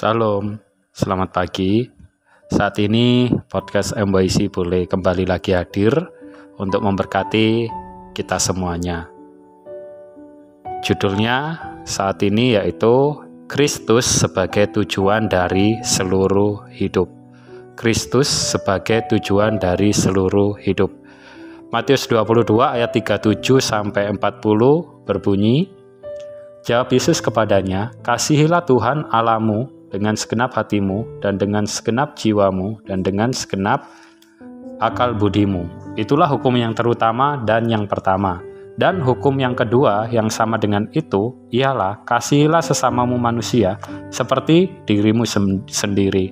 Salam, selamat pagi. Saat ini podcast MYC boleh kembali lagi hadir untuk memberkati kita semuanya. Judulnya saat ini yaitu Kristus sebagai tujuan dari seluruh hidup. Kristus sebagai tujuan dari seluruh hidup. Matius 22 ayat 37 sampai 40 berbunyi, jawab Yesus kepadanya, kasihilah Tuhan Allahmu dengan segenap hatimu, dan dengan segenap jiwamu, dan dengan segenap akal budimu. Itulah hukum yang terutama dan yang pertama. Dan hukum yang kedua yang sama dengan itu, ialah kasihilah sesamamu manusia, seperti dirimu sendiri.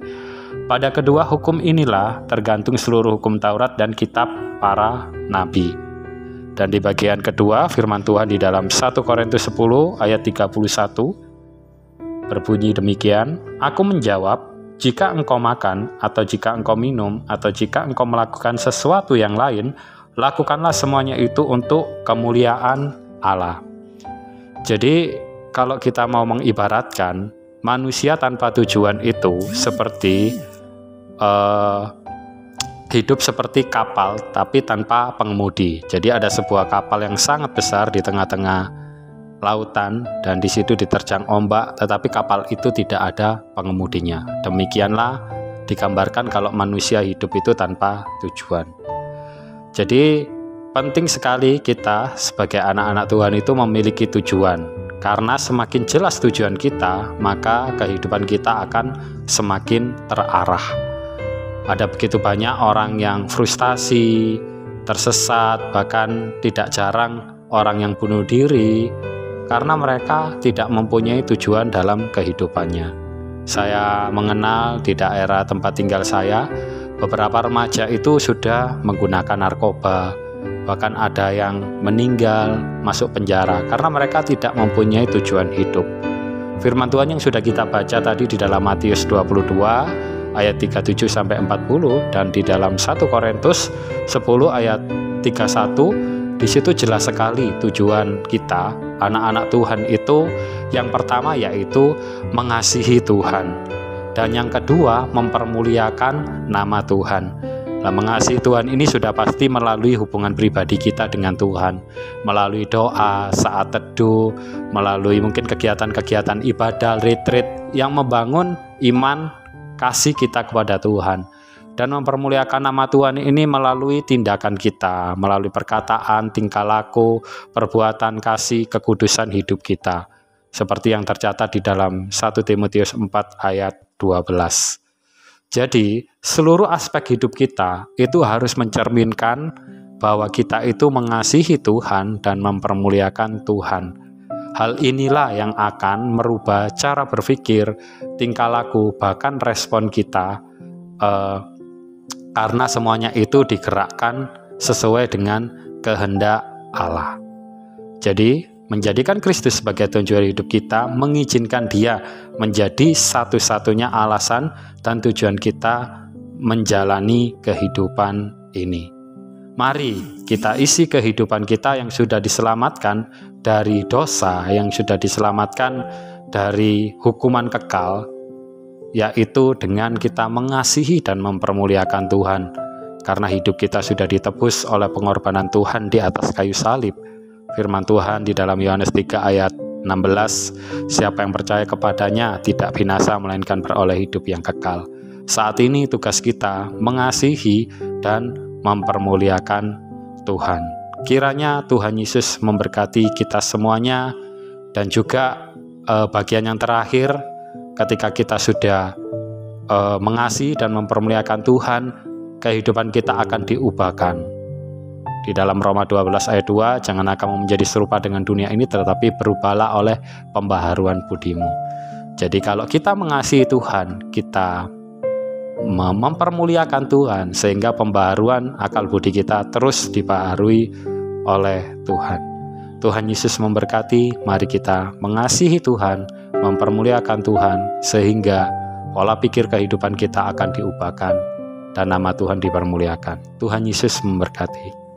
Pada kedua hukum inilah tergantung seluruh hukum Taurat dan kitab para nabi. Dan di bagian kedua, firman Tuhan di dalam 1 Korintus 10 ayat 31, berbunyi demikian, aku menjawab, jika engkau makan, atau jika engkau minum, atau jika engkau melakukan sesuatu yang lain, lakukanlah semuanya itu untuk kemuliaan Allah. Jadi, kalau kita mau mengibaratkan, manusia tanpa tujuan itu seperti hidup seperti kapal, tapi tanpa pengemudi. Jadi ada sebuah kapal yang sangat besar di tengah-tengah lautan dan di situ diterjang ombak, tetapi kapal itu tidak ada pengemudinya. Demikianlah digambarkan kalau manusia hidup itu tanpa tujuan. Jadi penting sekali kita sebagai anak-anak Tuhan itu memiliki tujuan, karena semakin jelas tujuan kita, maka kehidupan kita akan semakin terarah. Ada begitu banyak orang yang frustasi, tersesat, bahkan tidak jarang orang yang bunuh diri, karena mereka tidak mempunyai tujuan dalam kehidupannya. Saya mengenal di daerah tempat tinggal saya, beberapa remaja itu sudah menggunakan narkoba, bahkan ada yang meninggal, masuk penjara, karena mereka tidak mempunyai tujuan hidup. Firman Tuhan yang sudah kita baca tadi di dalam Matius 22, ayat 37-40, dan di dalam 1 Korintus 10 ayat 31, di situ jelas sekali tujuan kita, anak-anak Tuhan itu yang pertama yaitu mengasihi Tuhan, dan yang kedua mempermuliakan nama Tuhan. Nah, mengasihi Tuhan ini sudah pasti melalui hubungan pribadi kita dengan Tuhan, melalui doa, saat teduh, melalui mungkin kegiatan-kegiatan ibadah, retreat yang membangun iman kasih kita kepada Tuhan. Dan mempermuliakan nama Tuhan ini melalui tindakan kita, melalui perkataan, tingkah laku, perbuatan kasih, kekudusan hidup kita. Seperti yang tercatat di dalam 1 Timotius 4 ayat 12. Jadi, seluruh aspek hidup kita itu harus mencerminkan bahwa kita itu mengasihi Tuhan dan mempermuliakan Tuhan. Hal inilah yang akan merubah cara berpikir, tingkah laku, bahkan respon kita, karena semuanya itu digerakkan sesuai dengan kehendak Allah. Jadi, menjadikan Kristus sebagai tujuan hidup kita, mengizinkan Dia menjadi satu-satunya alasan dan tujuan kita menjalani kehidupan ini. Mari kita isi kehidupan kita yang sudah diselamatkan dari dosa, yang sudah diselamatkan dari hukuman kekal, yaitu dengan kita mengasihi dan mempermuliakan Tuhan, karena hidup kita sudah ditebus oleh pengorbanan Tuhan di atas kayu salib. Firman Tuhan di dalam Yohanes 3 ayat 16, siapa yang percaya kepadanya tidak binasa melainkan beroleh hidup yang kekal. Saat ini tugas kita mengasihi dan mempermuliakan Tuhan. Kiranya Tuhan Yesus memberkati kita semuanya. Dan juga bagian yang terakhir, ketika kita sudah mengasihi dan mempermuliakan Tuhan, kehidupan kita akan diubahkan. Di dalam Roma 12 ayat 2, janganlah kamu menjadi serupa dengan dunia ini, tetapi berubahlah oleh pembaharuan budimu. Jadi kalau kita mengasihi Tuhan, kita mempermuliakan Tuhan, sehingga pembaharuan akal budi kita terus dibaharui oleh Tuhan. Tuhan Yesus memberkati. Mari kita mengasihi Tuhan, mempermuliakan Tuhan, sehingga pola pikir kehidupan kita akan diubahkan dan nama Tuhan dipermuliakan. Tuhan Yesus memberkati.